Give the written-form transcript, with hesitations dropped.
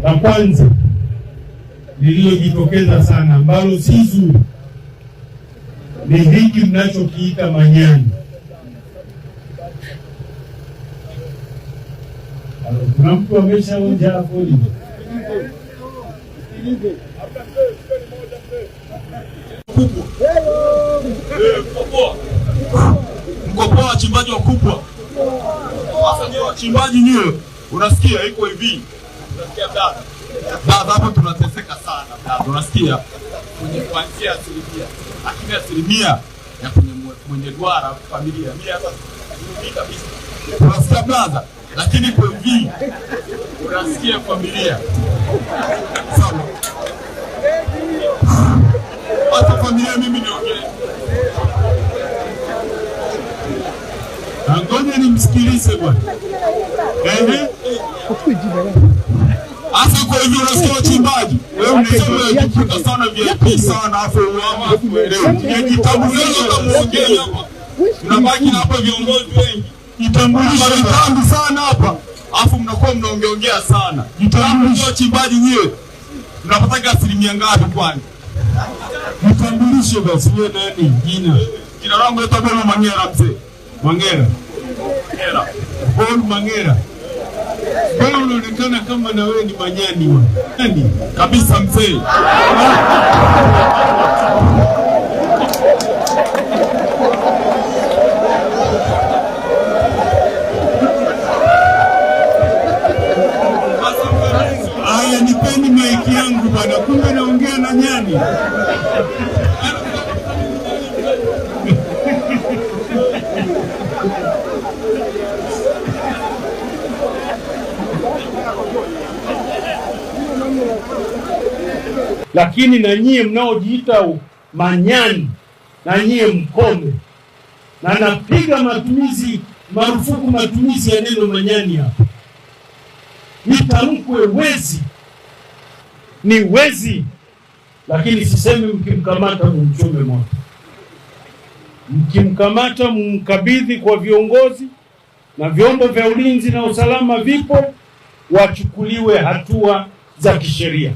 La kwanza lililojitokeza sana ambalo si zuri ni hiki mnachokiita manyani. Kuna mtu ameshaonja hapo? Mkopoa wachimbaji wakubwa. Sasa ndio wachimbaji nyewe. Unasikia iko hivi. Unasikia dada hapo tunateseka sana dada. Unasikia? Kwenye kuanzia asilimia. Lakini asilimia ya kwenye duara familia. Mimi hata ni kabisa. Unasikia dada? Lakini kwa hivi unasikia familia. Sawa. Hata familia mimi niongee. Ngoja nimsikilize bwana. Asa kwa hivyo unasikia wachimbaji. Wewe unasema unajikuta sana VIP sana afu uama kuelewa. Kitambulisho kama ongea hapa. Mnabaki na hapa viongozi wengi. Kitambulisho kitambi sana hapa. Afu mnakuwa mnaongeongea sana. Kitambulisho wachimbaji nyewe. Mnapata asilimia ngapi kwani? Kitambulisho basi wewe nani? Jina langu ni Tabelo Mangera mzee. Mangera. Paul Mangera. Wewe unaonekana kama na wewe ni manyani wewe. Nani? Kabisa mzee. Aya, nipeni maiki yangu bwana. Kumbe naongea na nyani. Lakini na nyie mnaojiita manyani, na nyie mkome. Na napiga marufuku matumizi ya neno manyani hapa. Nitamkwe wezi. Ni wezi. Lakini sisemi mkimkamata mumchome moto. Mkimkamata mumkabidhi kwa viongozi na vyombo vya ulinzi na usalama vipo, wachukuliwe hatua za kisheria.